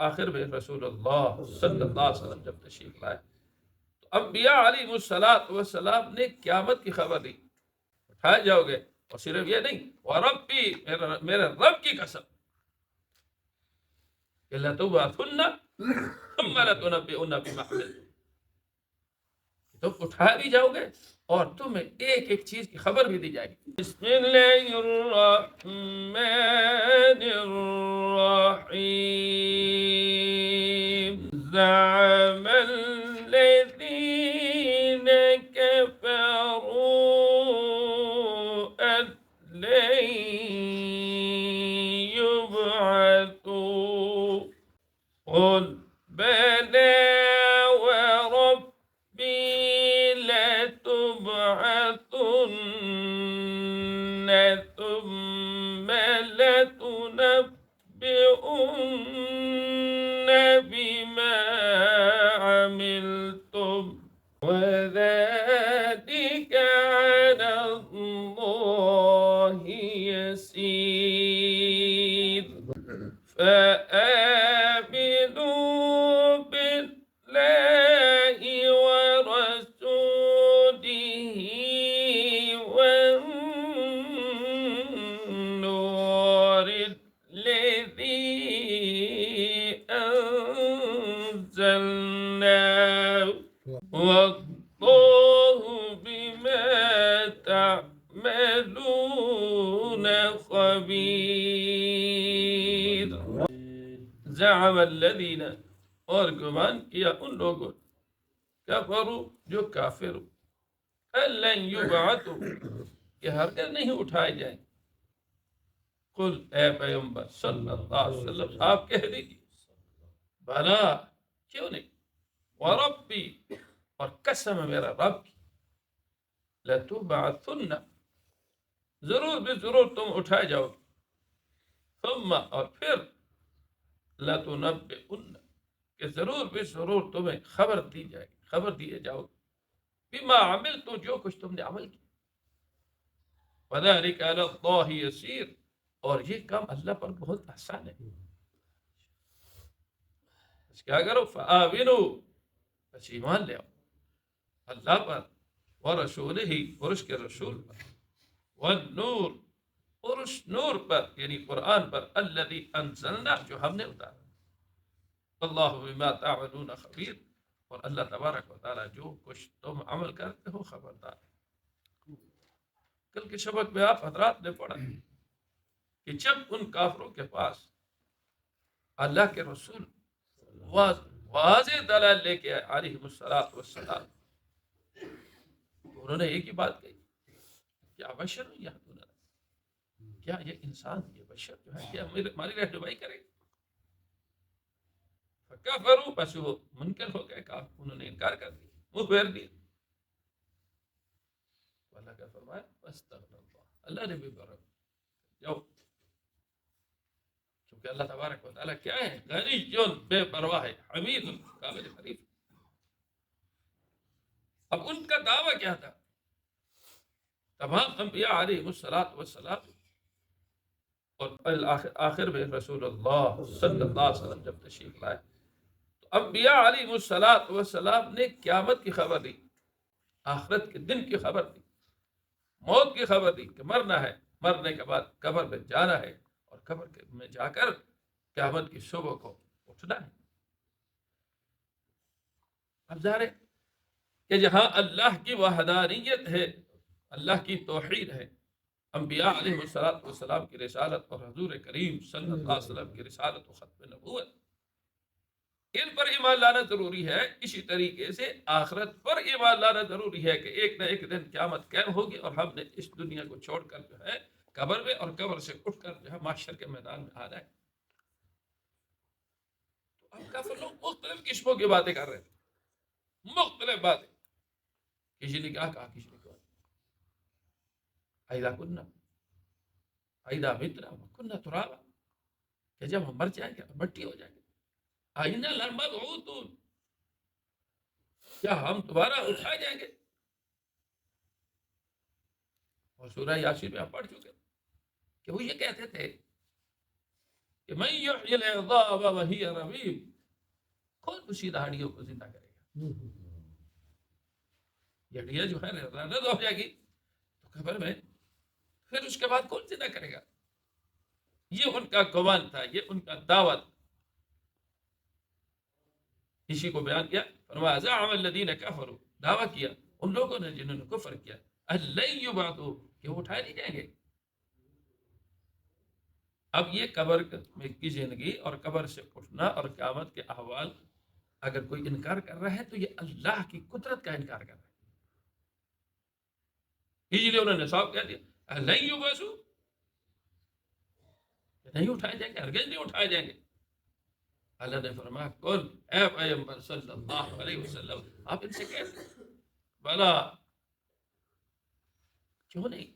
آخر میں رسول اللہ صلی اللہ علیہ وسلم جب تشریف لائے تو انبیاء علیہ السلام نے قیامت کی خبر دی، اٹھائے جاؤ گے، اور صرف یہ نہیں، وَرَبِّي میرے رب کی قسم کہ لَتُبْعَثُنَّ ثُمَّ لَتُنَبِّئُنَّ بِمَا عَمِلْتُمْ، تم اٹھائے بھی جاؤ گے اور تمہیں ایک ایک چیز کی خبر بھی دی جائے گی۔ بسم اللہ الرحمن الرحیم، زعم الذین کفروا ان لن يبعثوا قل بلى وربي لتبعثن ثم لتنبئن بما عملتم وذلك على الله يسير فآمنوا بالله ورسوله والنور الذي أنزلناه والله بما تعملون خبير۔ زعم الذین، اور گمان کیا ان لوگوں، کفروا جو کافر ہو، ان لن یبعثوا کہ ہرگز نہیں اٹھائے جائیں۔ قل اے پیغمبر صلی اللہ علیہ وسلم آپ کہہ دیجیے، بلا کیوں نہیں، وربی اور قسم ہے میرا رب کی، لتبعثن ضرور بھی ضرور تم اٹھائے جاؤ گے، ثم اور پھر لتنبئن کہ ضرور بھی ضرور تمہیں خبر دی جائے گی، خبر دیے جاؤ گے، بما عملتم جو کچھ تم نے عمل کیا، وذلک علی اللہ یسیر اور یہ کام اللہ پر بہت آسان ہے۔ اس کیا کرو، فآمنوا بس ایمان لے آؤ اللہ پر، ورسولہ اور اس کے رسول پر، والنور اور اس نور پر یعنی قرآن پر، الذی انزلنا جو ہم نے اتارا، اللہ بما تعملون خبیر اور اللہ تبارک و تعالی جو کچھ تم عمل کرتے ہو خبردار۔ کل کے سبق میں آپ حضرات نے پڑھا کہ جب ان کافروں کے پاس اللہ کے رسول واضح دلائل لے کے علیہ السلام، انہوں نے ایک ہی بات کہی، کیا بشر یہدون، کیا یہ انسان، یہ بشر جو ہے کیا ہماری رہنمائی کرے؟ فکفروا بس وہ منکر ہو گئے، انہوں نے انکار کر دیا، منہ پھیر دیا۔ اللہ کا فرمایا واستغفر اللہ، اللہ نے بھی برا جاؤ، کیونکہ اللہ تبارک و تعالیٰ کیا ہے، غنی بے پرواہ ہے، حمید قابل تعریف۔ اب ان کا دعویٰ کیا تھا؟ تمام انبیاء علیہ السلام اور آخر میں رسول اللہ صلی اللہ علیہ وسلم جب تشریف لائے تو انبیاء علیہ السلام نے قیامت کی خبر دی، آخرت کے دن کی خبر دی، موت کی خبر دی کہ مرنا ہے، مرنے کے بعد قبر میں جانا ہے اور قبر میں جا کر قیامت کی صبح کو اٹھنا ہے۔ اب ظاہر ہے کہ جہاں اللہ کی وحدانیت ہے، اللہ کی توحید ہے، انبیاء علیہ السلام کی رسالت اور حضور کریم صلی اللہ علیہ وسلم کی رسالت و ختم نبوت، ان پر ایمان لانا ضروری ہے۔ اسی طریقے سے آخرت پر ایمان لانا ضروری ہے کہ ایک نہ ایک دن قیامت قائم ہوگی اور ہم نے اس دنیا کو چھوڑ کر جو ہے قبر میں اور قبر سے اٹھ کر جو ہے محشر کے میدان میں آنا ہے۔ تو اب کافر لوگ مختلف قسموں کی باتیں کر رہے تھے، مختلف باتیں، کسی نے کیا کہا، کسی نے کہا اَإِذَا كُنَّا اَإِذَا مِتْنَا وَكُنَّا تُرَابًا، کہ جب ہم مر جائیں گے اور مٹی ہو جائیں گے، أَإِنَّا لَمَبْعُوثُونَ، کیا ہم دوبارہ اٹھائے جائیں گے؟ اور سورہ یاسین میں ہم پڑھ چکے کہ وہ یہ کہتے تھے کہ من یحیی العظام وہی رمیم، کون کشیدہ ہڈیوں کو زندہ کرے گا؟ یہ ہڈیاں جو ہے رد ہو جائے گی تو قبر میں، پھر اس کے بعد کون زندہ کرے گا؟ یہ ان کا گمان تھا، یہ ان کا دعوت. اسی کو بیان کیا، فرمایا زعم الذین کفروا، دعویٰ کیا ان لوگوں نے جنہوں نے کفر کیا، لن یبعثوا، کہ وہ اٹھائے نہیں جائیں گے. اب یہ قبر میں کی زندگی اور قبر سے اٹھنا اور قیامت کے احوال، اگر کوئی انکار کر رہا ہے تو یہ اللہ کی قدرت کا انکار کر رہا ہے. اسی لیے انہوں نے صاف کہہ دیا لن یبعثوا، نہیں اٹھائے جائیں گے، ہرگز نہیں اٹھائے جائیں گے. اللہ نے فرمایا کل اے پیغمبر صلی اللہ علیہ وسلم، آپ ان سے کہہ دیں بلا، کیوں نہیں،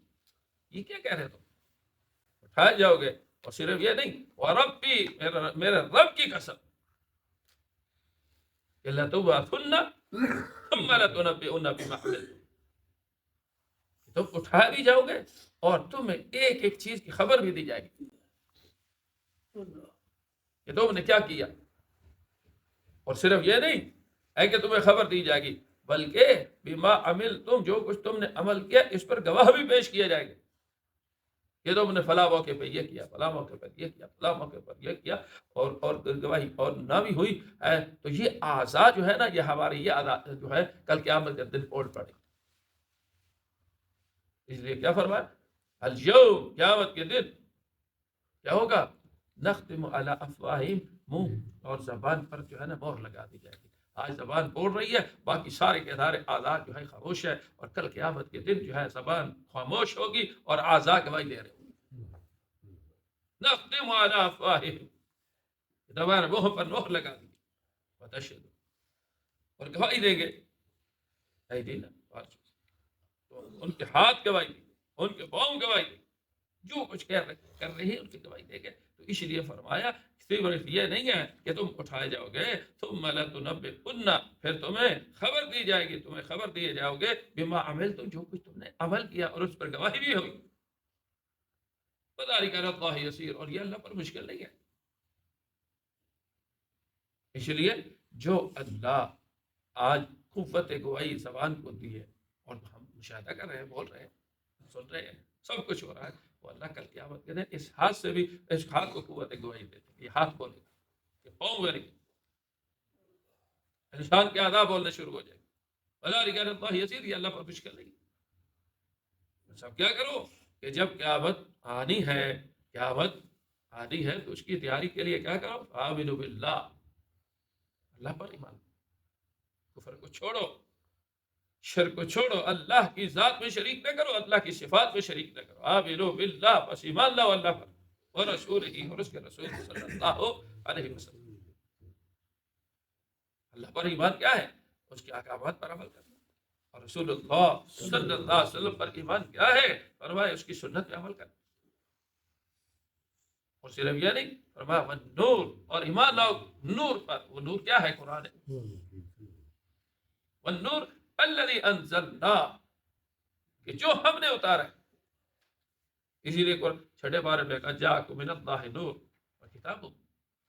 یہ کیا کہہ رہے تم، اٹھائے جاؤ گے. اور صرف یہ نہیں، وربی، میرے رب کی قسم، کہ لتبعثن ثم لتنبئن بما عملتم، تم اٹھائے بھی جاؤ گے اور تمہیں ایک ایک چیز کی خبر بھی دی جائے گی کہ تم نے کیا کیا. اور صرف یہ نہیں ہے کہ تمہیں خبر دی جائے گی، بلکہ بما عملتم، جو کچھ تم نے عمل کیا اس پر گواہ بھی پیش کیا جائے گا کہ تم نے فلاں موقع پہ یہ کیا، فلاں موقع پر یہ کیا، فلاں موقع پر یہ کیا. اور گواہی اور نہ بھی ہوئی ہے تو یہ اعضاء جو ہے نا، یہ ہماری یہ اعضاء جو ہے کل قیامت کے دن اوڑ پڑے. اس لیے کیا فرمایا، اليوم، قیامت کے دن کیا ہوگا، نختم علی افواہہم، منہ اور زبان پر جو ہے نا مہر لگا دی جائے گی. آج زبان بول رہی ہے، باقی سارے کے سارے اعضاء جو ہے خاموش ہے، اور کل قیامت کے دن جو ہے زبان خاموش ہوگی اور اعضاء گواہی دے رہے ہوں گے. نختم علی افواہہم، زبان منہ پر مہر لگا دی، وتشہد، اور گواہی دیں گے ایدینا، تو ان کے ہاتھ گواہی دیں گے، ان کے پاؤں گواہی دیں گے، جو کچھ کر رہے ہیں ان کی گواہی دیں گے. تو اس لیے فرمایا صرف یہ نہیں ہے کہ تم اٹھائے جاؤ گے، ثم لتنبئن، پھر تمہیں خبر دی جائے گی، تمہیں خبر دیے جاؤ گے بما عملتم، جو کچھ تم نے عمل کیا اور اس پر گواہی بھی ہوگی. وذلک علی اللہ یسیر، اور یہ اللہ پر مشکل نہیں ہے. اس لیے جو اللہ آج قوت گواہی زبان کو دی ہے، اور ہم مشاہدہ کر رہے ہیں، بول رہے ہیں، سن رہے ہیں، سب کچھ ہو رہا ہے، وہ اللہ کل قیامت کے دن اس ہاتھ سے بھی، اس ہاتھ کو قوت گواہی دیتے ہیں. یہ ہاتھ بولے گا، یہ پاؤں بولے گا، انسان کے آداب بولنے شروع ہو جائے گا. وذلک علی اللہ یسیر، یہ اللہ پر مشکل نہیں. سب کیا کرو کہ جب قیامت آنی ہے، قیامت آنی ہے تو اس کی تیاری کے لیے کیا کرو، آمنوا باللہ، اللہ پر ایمان، کفر کو چھوڑو، شرک کو چھوڑو، اللہ کی ذات میں شریک نہ کرو، اللہ کی صفات میں شریک نہ کرو. آمنوا باللہ، بس ایمان لاؤ اللہ پر، ورسولہ، اور اس کے رسول صلی اللہ علیہ وسلم. اللہ پر ایمان کیا ہے، اس کے احکامات پر عمل کرنا. اور رسول اللہ صلی اللہ علیہ وسلم پر ایمان کیا ہے، فرمایا اس کی سنت پہ عمل کرنا. اور صرف یہ نہیں، فرمایا والنور، اور ایمان لاؤ نور پر. وہ نور کیا ہے، قرآن ہے. والنور الذی انزلنا، کہ جو ہم نے اتارا ہے. اسی لیے چھٹے بارے میں کہا جاءکم من اللہ نور و کتاب،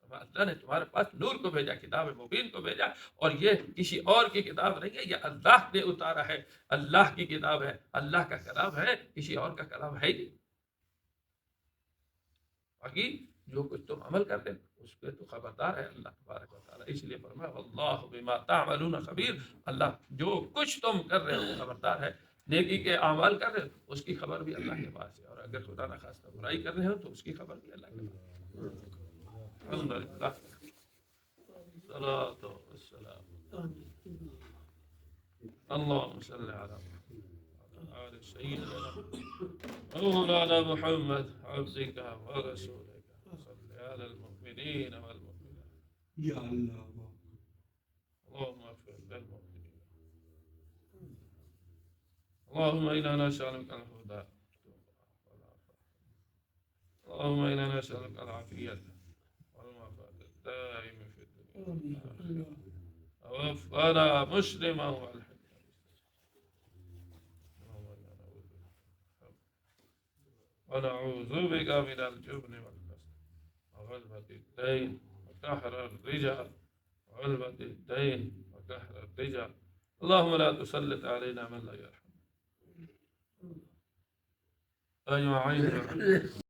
اللہ نے تمہارے پاس نور کو بھیجا، کتاب مبین کو بھیجا. اور یہ کسی اور کی کتاب نہیں ہے، یہ اللہ نے اتارا ہے، اللہ کی کتاب ہے، اللہ کا کلام ہے، کسی اور کا کلام ہے ہی نہیں. باقی جو کچھ تم عمل کرتے اس پہ تو خبردار ہے اللہ تبارک و تعالیٰ. اس لیے فرمایا واللہ بما تعملون خبیر، اللہ جو کچھ تم کر رہے ہو خبردار ہے. نیکی کے اعمال کر رہے ہو اس کی خبر بھی اللہ کے پاس ہے، اور اگر خدا نخواستہ برائی کر رہے ہو تو اس کی خبر بھی اللہ کے پاس ہے. الحمدللہ، الصلاۃ والسلام، اللهم صل على محمد وعلى آل سيدنا مولانا محمد عبدك ورسولك، صل على المؤمنين والمؤمنات یا اللہ، اللهم اغفر للمؤمنين. اللهم إنا نسألك الهدى، اللهم إنا نسألك العافية والمعافاة الدائمة في الدنيا والآخرة. توفنا مسلما والحقنا بالإسلام، ونعوذ بك من الجبن والكسل وغلبة الدين وقهر الرجال وغلبة الدين وقهر الرجال. اللهم لا تسلط علينا من لا يرحمنا. أيها عين